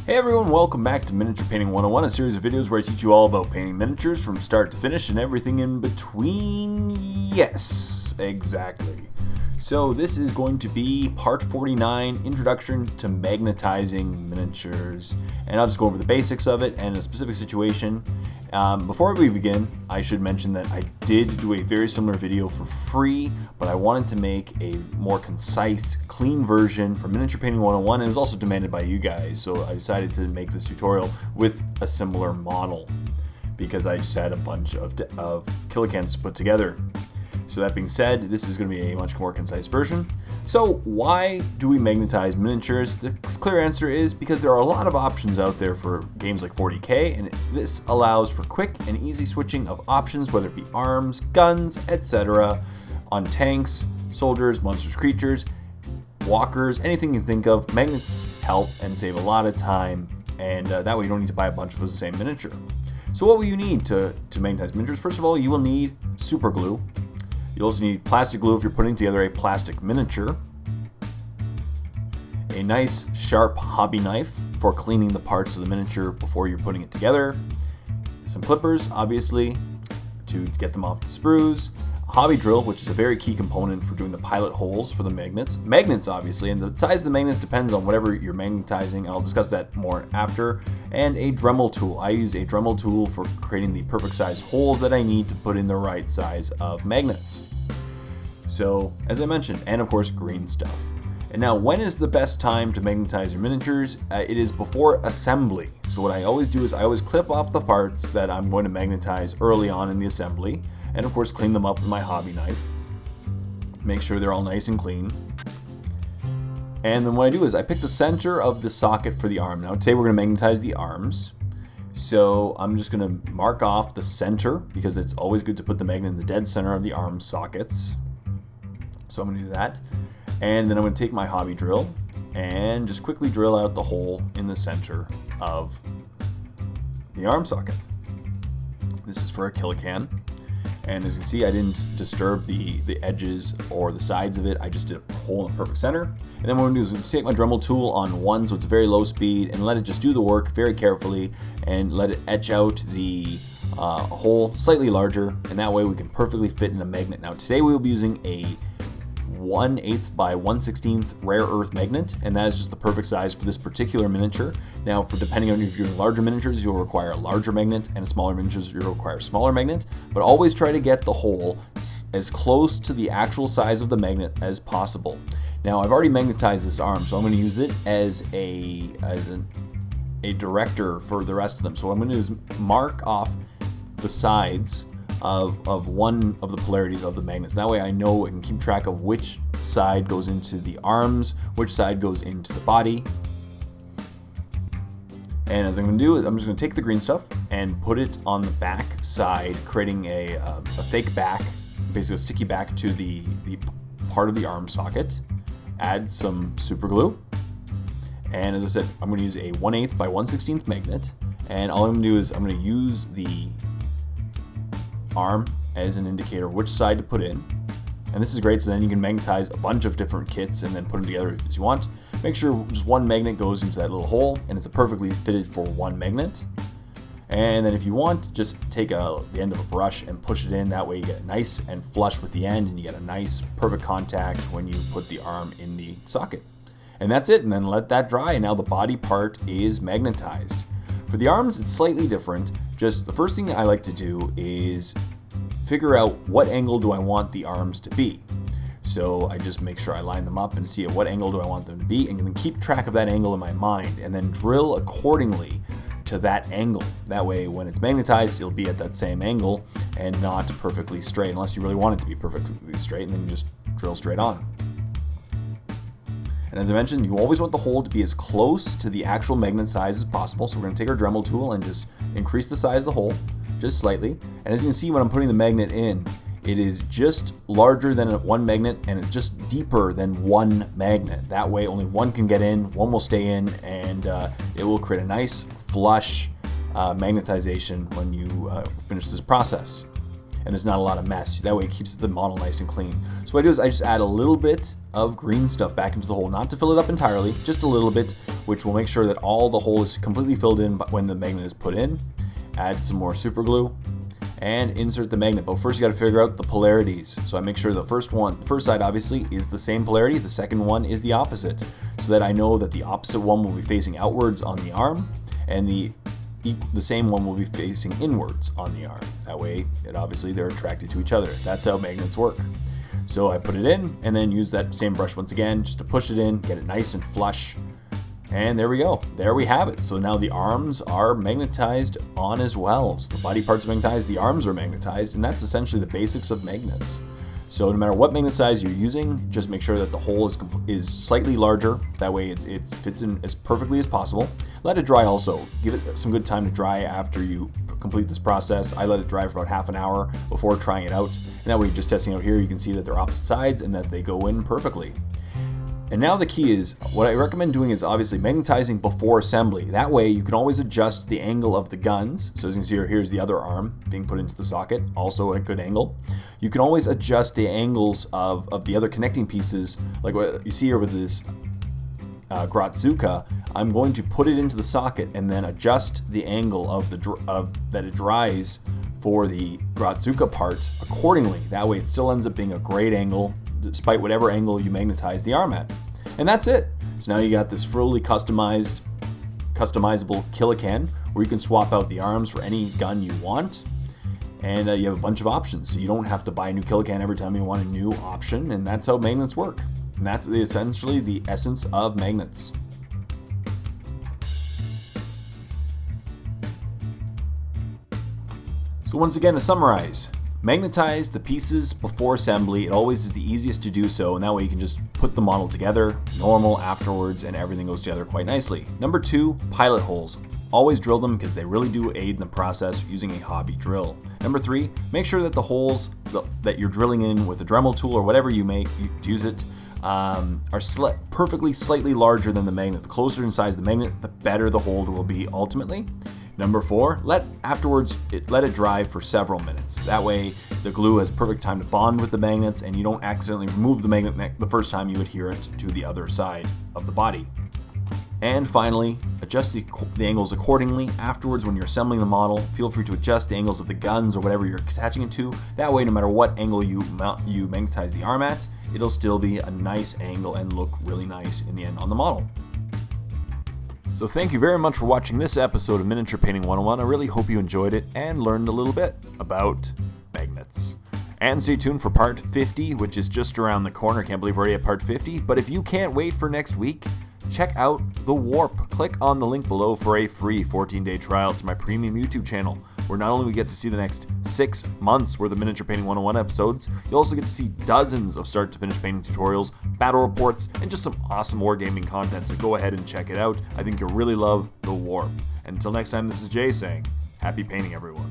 Hey everyone, welcome back to Miniature Painting 101, a series of videos where I teach you all about painting miniatures from start to finish and everything in between. Yes, exactly. So this is going to be part 49, Introduction to Magnetizing Miniatures. And I'll just go over the basics of it and a specific situation. Before we begin, I should mention that I did do a very similar video for free, but I wanted to make a more concise, clean version for Miniature Painting 101, and it was also demanded by you guys, so I decided to make this tutorial with a similar model, because I just had a bunch of kilocans to put together. So that being said, this is going to be a much more concise version. So why do we magnetize miniatures? The clear answer is because there are a lot of options out there for games like 40K, and this allows for quick and easy switching of options, whether it be arms, guns, etc. on tanks, soldiers, monsters, creatures, walkers, anything you think of. Magnets help and save a lot of time, and that way you don't need to buy a bunch of the same miniature. So what will you need to magnetize miniatures? First of all, you will need super glue. You also need plastic glue if you're putting together a plastic miniature, a nice sharp hobby knife for cleaning the parts of the miniature before you're putting it together, some clippers, obviously, to get them off the sprues, a hobby drill, which is a very key component for doing the pilot holes for the magnets, obviously, and the size of the magnets depends on whatever you're magnetizing. I'll discuss that more after, and a Dremel tool. I use a Dremel tool for creating the perfect size holes that I need to put in the right size of magnets. So, as I mentioned, and of course green stuff. And now, when is the best time to magnetize your miniatures? It is before assembly. So what I always do is I always clip off the parts that I'm going to magnetize early on in the assembly, and of course clean them up with my hobby knife. Make sure they're all nice and clean. And then what I do is I pick the center of the socket for the arm. Now today we're going to magnetize the arms. So I'm just going to mark off the center, because it's always good to put the magnet in the dead center of the arm sockets. So I'm going to do that. And then I'm going to take my hobby drill and just quickly drill out the hole in the center of the arm socket. This is for a kilocan. And as you can see, I didn't disturb the edges or the sides of it. I just did a hole in the perfect center. And then what I'm going to do is take my Dremel tool on 1, so it's a very low speed, and let it just do the work very carefully and let it etch out the hole slightly larger, and that way we can perfectly fit in a magnet. Now today we will be using a 1/8 by 1/16 rare earth magnet, and that is just the perfect size for this particular miniature. Now, for depending on if you're doing larger miniatures, you'll require a larger magnet, and smaller miniatures you'll require a smaller magnet. But always try to get the hole as close to the actual size of the magnet as possible. Now, I've already magnetized this arm, so I'm going to use it as a director for the rest of them. So what I'm going to do is mark off the sides of one of the polarities of the magnets. That way I know I can keep track of which side goes into the arms, which side goes into the body. And as I'm going to do is I'm just going to take the green stuff and put it on the back side, creating a fake back, basically a sticky back to the part of the arm socket. Add some super glue. And as I said, I'm going to use a 1/8 by 1/16 magnet. And all I'm going to do is I'm going to use the arm as an indicator of which side to put in. And this is great, so then you can magnetize a bunch of different kits and then put them together as you want. Make sure just one magnet goes into that little hole, and it's perfectly fitted for one magnet. And then if you want, just take the end of a brush and push it in. That way you get nice and flush with the end, and you get a nice perfect contact when you put the arm in the socket. And that's it, and then let that dry, and now the body part is magnetized. For the arms, it's slightly different. Just the first thing I like to do is figure out what angle do I want the arms to be. So I just make sure I line them up and see at what angle do I want them to be, and then keep track of that angle in my mind, and then drill accordingly to that angle. That way when it's magnetized, it'll be at that same angle and not perfectly straight, unless you really want it to be perfectly straight, and then you just drill straight on. And as I mentioned, you always want the hole to be as close to the actual magnet size as possible. So we're going to take our Dremel tool and just increase the size of the hole just slightly. And as you can see, when I'm putting the magnet in, it is just larger than one magnet, and it's just deeper than one magnet. That way only one can get in, one will stay in, and it will create a nice flush magnetization when you finish this process. and there's not a lot of mess. That way it keeps the model nice and clean. So what I do is I just add a little bit of green stuff back into the hole, not to fill it up entirely, just a little bit, which will make sure that all the hole is completely filled in when the magnet is put in. Add some more super glue and insert the magnet. But first you got to figure out the polarities. So I make sure the first side obviously is the same polarity, the second one is the opposite, so that I know that the opposite one will be facing outwards on the arm and the same one will be facing inwards on the arm. That way, they're attracted to each other. That's how magnets work. So I put it in and then use that same brush once again just to push it in, get it nice and flush. And there we go. There we have it. So now the arms are magnetized on as well. So the body parts are magnetized, the arms are magnetized, and that's essentially the basics of magnets. So no matter what magnet size you're using, just make sure that the hole is slightly larger. That way it fits in as perfectly as possible. Let it dry also. Give it some good time to dry after you complete this process. I let it dry for about half an hour before trying it out. And that way, just testing out here, you can see that they're opposite sides and that they go in perfectly. And now the key is, what I recommend doing is obviously magnetizing before assembly. That way you can always adjust the angle of the guns. So as you can see here, here's the other arm being put into the socket, also at a good angle. You can always adjust the angles of the other connecting pieces, like what you see here with this Grotzuka. I'm going to put it into the socket and then adjust the angle of that it dries for the Grotzuka part accordingly. That way it still ends up being a great angle despite whatever angle you magnetize the arm at. And that's it. So now you got this fully customizable Kilocan where you can swap out the arms for any gun you want. And you have a bunch of options. So you don't have to buy a new Kilocan every time you want a new option. And that's how magnets work. And that's essentially the essence of magnets. So once again, to summarize, magnetize the pieces before assembly. It always is the easiest to do so, and that way you can just put the model together, normal afterwards, and everything goes together quite nicely. Number 2, pilot holes. Always drill them because they really do aid in the process using a hobby drill. Number 3, make sure that the holes that you're drilling in with a Dremel tool or whatever you use it, are perfectly slightly larger than the magnet. The closer in size the magnet, the better the hole will be ultimately. Number 4, let it dry for several minutes. That way the glue has perfect time to bond with the magnets and you don't accidentally remove the magnet the first time you adhere it to the other side of the body. And finally, adjust the angles accordingly. Afterwards, when you're assembling the model, feel free to adjust the angles of the guns or whatever you're attaching it to. That way, no matter what angle you magnetize the arm at, it'll still be a nice angle and look really nice in the end on the model. So thank you very much for watching this episode of Miniature Painting 101. I really hope you enjoyed it and learned a little bit about magnets. And stay tuned for part 50, which is just around the corner. Can't believe we're already at part 50. But if you can't wait for next week, check out The Warp. Click on the link below for a free 14-day trial to my premium YouTube channel, where not only we get to see the next 6 months worth of Miniature Painting 101 episodes, you'll also get to see dozens of start to finish painting tutorials, battle reports, and just some awesome wargaming content, so go ahead and check it out. I think you'll really love The Warp. And until next time, this is Jay saying, happy painting everyone.